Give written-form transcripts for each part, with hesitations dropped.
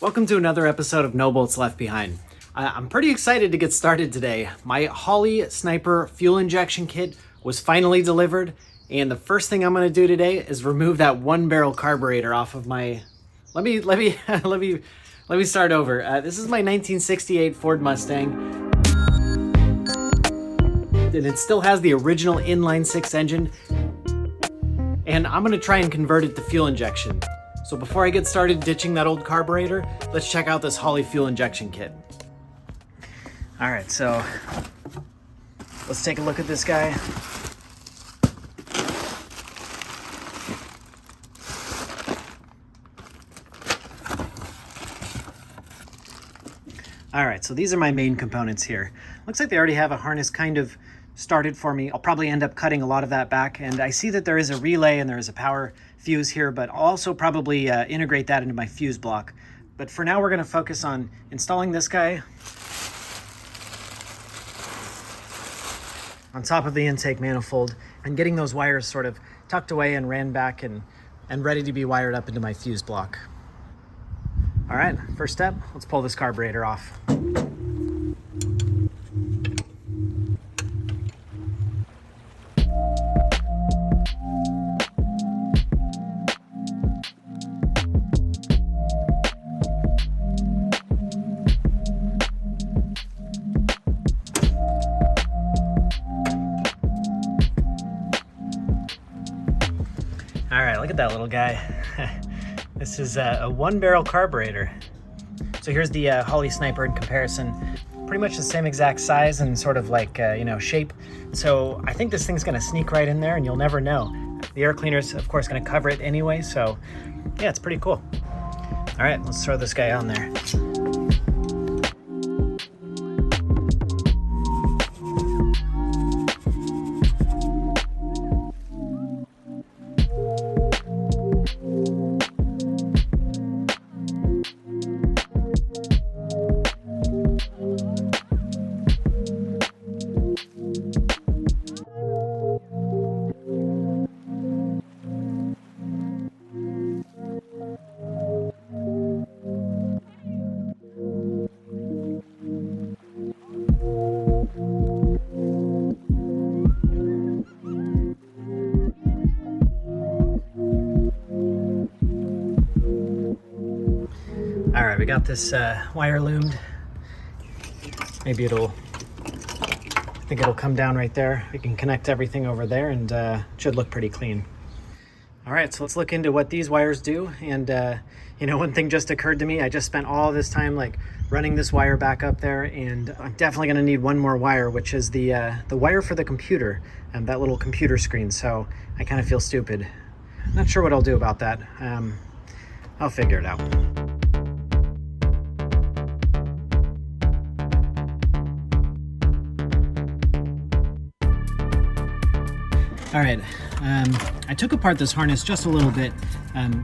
Welcome to another episode of No Bolts Left Behind. I'm pretty excited to get started today. My Holley Sniper fuel injection kit was finally delivered, and the first thing I'm going to do today is remove that 1-barrel carburetor off of my. Let me start over. This is my 1968 Ford Mustang, and it still has the original inline 6 engine. And I'm going to try and convert it to fuel injection. So before I get started ditching that old carburetor, let's check out this Holley fuel injection kit. All right, so let's take a look at this guy. All right, so these are my main components here. Looks like they already have a harness kind of started for me. I'll probably end up cutting a lot of that back, and I see that there is a relay and there is a power fuse here, but I'll also probably integrate that into my fuse block. But for now, we're gonna focus on installing this guy on top of the intake manifold and getting those wires sort of tucked away and ran back and ready to be wired up into my fuse block. All right, first step, let's pull this carburetor off. All right, look at that little guy. This is a 1-barrel carburetor. So here's the Holley Sniper in comparison. Pretty much the same exact size and sort of like, shape. So I think this thing's gonna sneak right in there and you'll never know. The air cleaner's of course gonna cover it anyway, so yeah, it's pretty cool. All right, let's throw this guy on there. All right, we got this wire loomed. Maybe I think it'll come down right there. We can connect everything over there and should look pretty clean. All right, so let's look into what these wires do. And one thing just occurred to me. I just spent all this time like running this wire back up there, and I'm definitely gonna need one more wire, which is the wire for the computer, and that little computer screen. So I kind of feel stupid. Not sure what I'll do about that. I'll figure it out. All right, I took apart this harness just a little bit.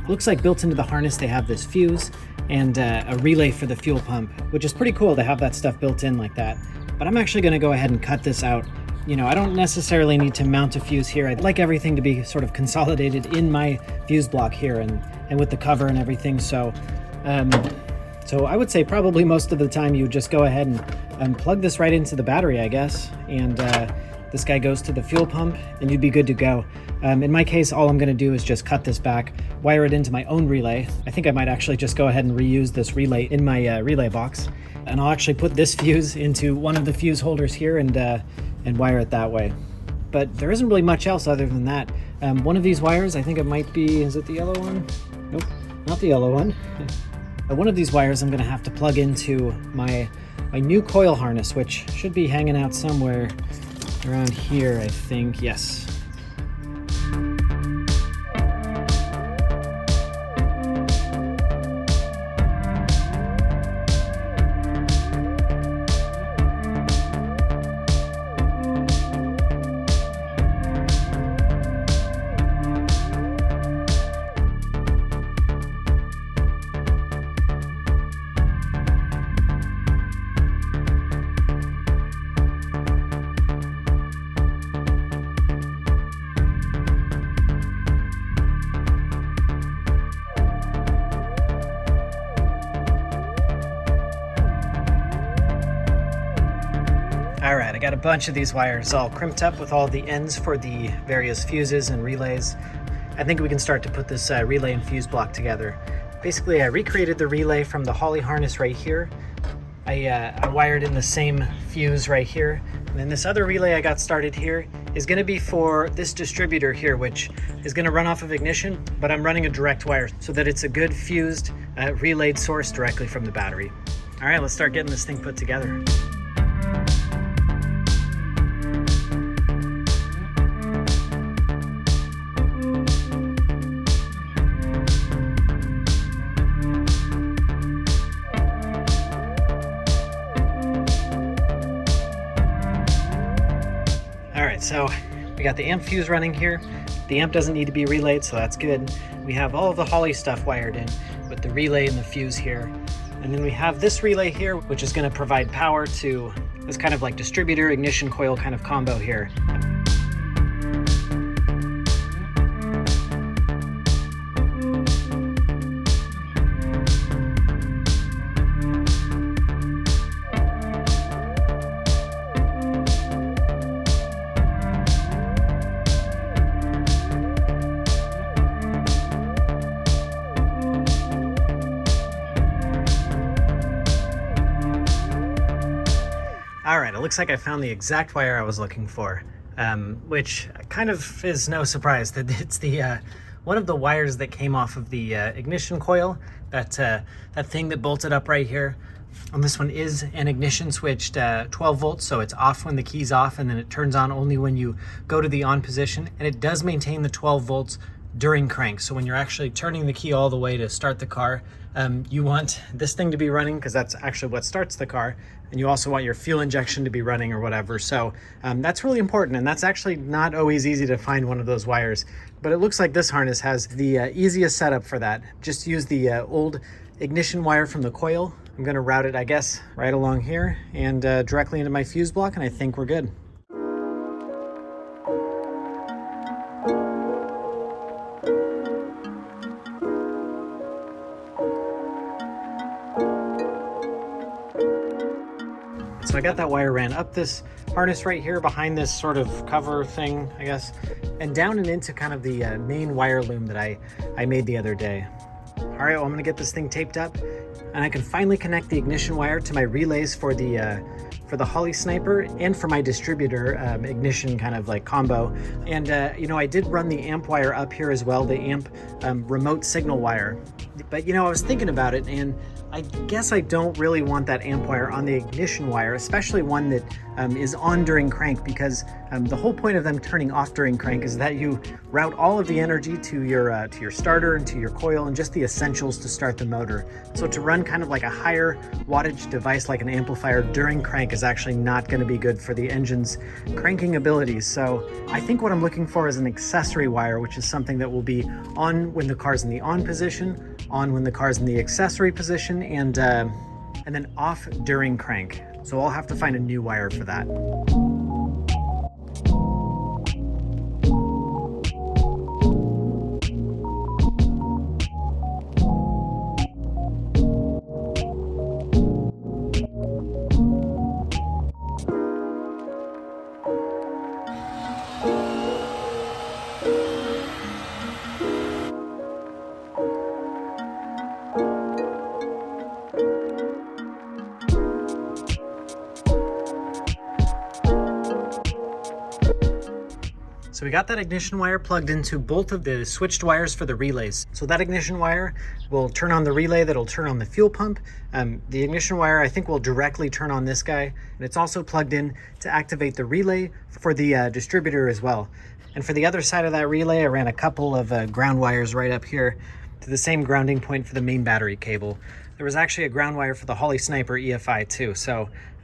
Looks like built into the harness they have this fuse and a relay for the fuel pump, which is pretty cool to have that stuff built in like that. But I'm actually gonna go ahead and cut this out. I don't necessarily need to mount a fuse here. I'd like everything to be sort of consolidated in my fuse block here and with the cover and everything. So I would say probably most of the time you would just go ahead and plug this right into the battery, I guess. And this guy goes to the fuel pump and you'd be good to go. In my case, all I'm gonna do is just cut this back, wire it into my own relay. I think I might actually just go ahead and reuse this relay in my relay box. And I'll actually put this fuse into one of the fuse holders here and wire it that way. But there isn't really much else other than that. One of these wires, I think it might be, is it the yellow one? Nope, not the yellow one. One of these wires I'm gonna have to plug into my new coil harness, which should be hanging out somewhere around here, I think. Yes. All right, I got a bunch of these wires all crimped up with all the ends for the various fuses and relays. I think we can start to put this relay and fuse block together. Basically, I recreated the relay from the Holley harness right here. I wired in the same fuse right here. And then this other relay I got started here is gonna be for this distributor here, which is gonna run off of ignition, but I'm running a direct wire so that it's a good fused relayed source directly from the battery. All right, let's start getting this thing put together. So we got the amp fuse running here. The amp doesn't need to be relayed, so that's good. We have all of the Holley stuff wired in with the relay and the fuse here. And then we have this relay here, which is going to provide power to this kind of like distributor ignition coil kind of combo here. All right, it looks like I found the exact wire I was looking for, which kind of is no surprise that it's the one of the wires that came off of the ignition coil, that thing that bolted up right here. And this one is an ignition switched 12 volts, so it's off when the key's off, and then it turns on only when you go to the on position, and it does maintain the 12 volts during crank. So when you're actually turning the key all the way to start the car, you want this thing to be running because that's actually what starts the car, and you also want your fuel injection to be running or whatever. So that's really important, and that's actually not always easy to find one of those wires, but it looks like this harness has the easiest setup for that. Just use the old ignition wire from the coil. I'm going to route it, I guess, right along here and directly into my fuse block, and I think we're good. So I got that wire ran up this harness right here behind this sort of cover thing, I guess, and down and into kind of the main wire loom that I made the other day. All right, well, I'm gonna get this thing taped up, and I can finally connect the ignition wire to my relays for the Holley Sniper and for my distributor ignition kind of like combo. And you know, I did run the amp wire up here as well, the amp remote signal wire. But you know, I was thinking about it, and I guess I don't really want that amp wire on the ignition wire, especially one that is on during crank, because the whole point of them turning off during crank is that you route all of the energy to your starter and to your coil and just the essentials to start the motor. So to run kind of like a higher wattage device like an amplifier during crank is actually not going to be good for the engine's cranking abilities. So I think what I'm looking for is an accessory wire, which is something that will be on when the car's in the on position, on when the car's in the accessory position, and then off during crank. So I'll have to find a new wire for that. So we got that ignition wire plugged into both of the switched wires for the relays. So that ignition wire will turn on the relay that'll turn on the fuel pump. The ignition wire, I think, will directly turn on this guy. And it's also plugged in to activate the relay for the distributor as well. And for the other side of that relay, I ran a couple of ground wires right up here to the same grounding point for the main battery cable. There was actually a ground wire for the Holley Sniper EFI too.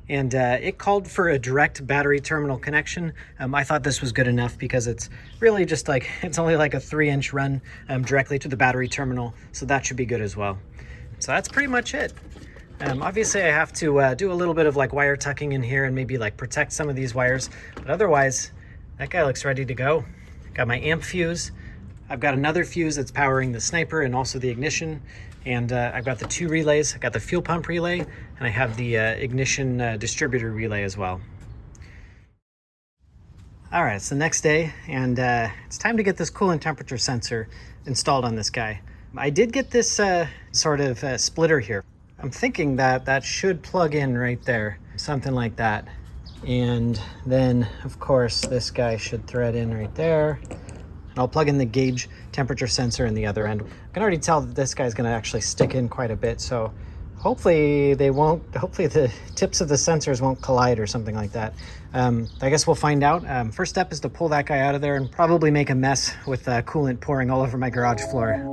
And it called for a direct battery terminal connection. I thought this was good enough because it's really just like, it's only like a 3-inch run directly to the battery terminal. So that should be good as well. So that's pretty much it. Obviously I have to do a little bit of like wire tucking in here and maybe like protect some of these wires, but otherwise that guy looks ready to go. Got my amp fuse. I've got another fuse that's powering the Sniper and also the ignition. And I've got the 2 relays. I got the fuel pump relay, and I have the ignition distributor relay as well. All right, it's the next day, and it's time to get this coolant temperature sensor installed on this guy. I did get this sort of splitter here. I'm thinking that that should plug in right there, something like that. And then, of course, this guy should thread in right there. And I'll plug in the gauge temperature sensor in the other end. I can already tell that this guy's gonna actually stick in quite a bit, so hopefully the tips of the sensors won't collide or something like that. I guess we'll find out. First step is to pull that guy out of there and probably make a mess with coolant pouring all over my garage floor.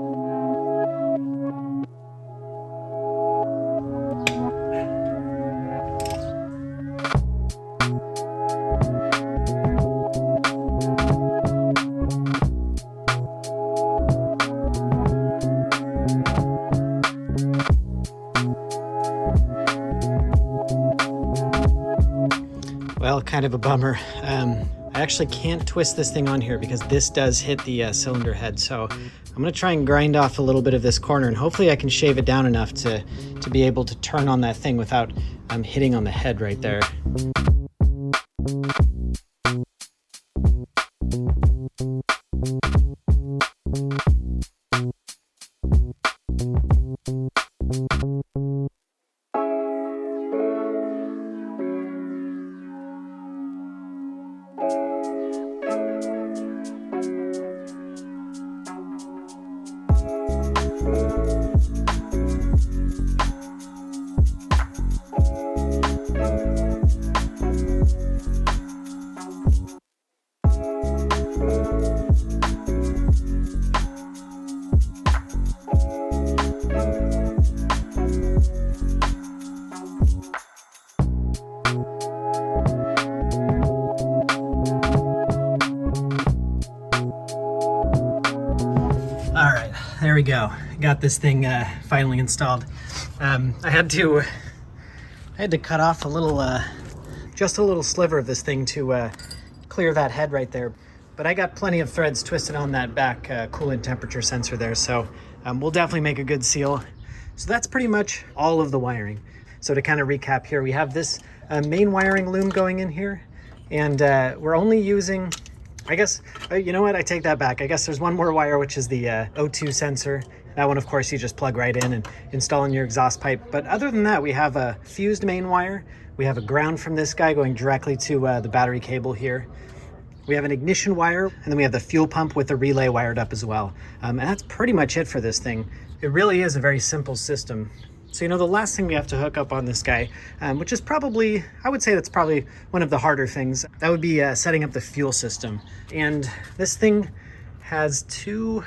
Well, kind of a bummer. I actually can't twist this thing on here because this does hit the cylinder head. So I'm gonna try and grind off a little bit of this corner, and hopefully I can shave it down enough to be able to turn on that thing without hitting on the head right there. All right, there we go. Got this thing finally installed. I had to cut off a little, just a little sliver of this thing to clear that head right there. But I got plenty of threads twisted on that back coolant temperature sensor there, so we'll definitely make a good seal. So that's pretty much all of the wiring. So to kind of recap here, we have this main wiring loom going in here, and we're only using, I guess, you know what, I take that back. I guess there's one more wire, which is the O2 sensor. That one, of course, you just plug right in and install in your exhaust pipe. But other than that, we have a fused main wire. We have a ground from this guy going directly to the battery cable here. We have an ignition wire, and then we have the fuel pump with the relay wired up as well. And that's pretty much it for this thing. It really is a very simple system. So, you know, the last thing we have to hook up on this guy, which is probably, I would say that's probably one of the harder things, that would be setting up the fuel system. And this thing has two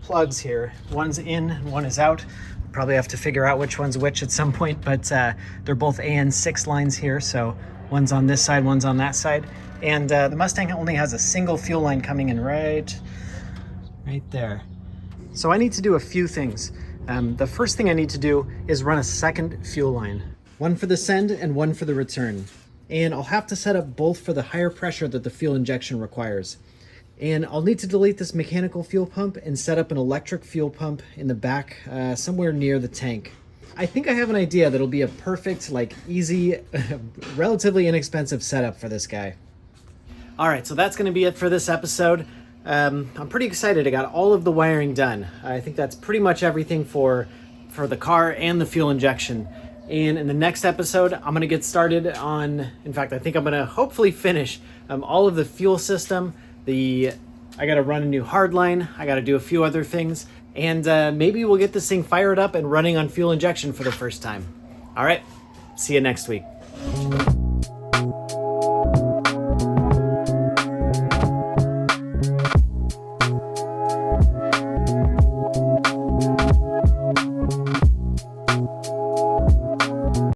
plugs here. One's in and one is out. Probably have to figure out which one's which at some point, but they're both AN6 lines here. So one's on this side, one's on that side. And the Mustang only has a single fuel line coming in right there. So I need to do a few things. The first thing I need to do is run a second fuel line. One for the send and one for the return. And I'll have to set up both for the higher pressure that the fuel injection requires. And I'll need to delete this mechanical fuel pump and set up an electric fuel pump in the back, somewhere near the tank. I think I have an idea that'll be a perfect, like, easy, relatively inexpensive setup for this guy. All right, so that's gonna be it for this episode. I'm pretty excited. I got all of the wiring done. I think that's pretty much everything for the car and the fuel injection. And in the next episode, I'm gonna get started on, in fact, I think I'm gonna hopefully finish all of the fuel system. I gotta run a new hardline. I gotta do a few other things. And maybe we'll get this thing fired up and running on fuel injection for the first time. All right, see you next week.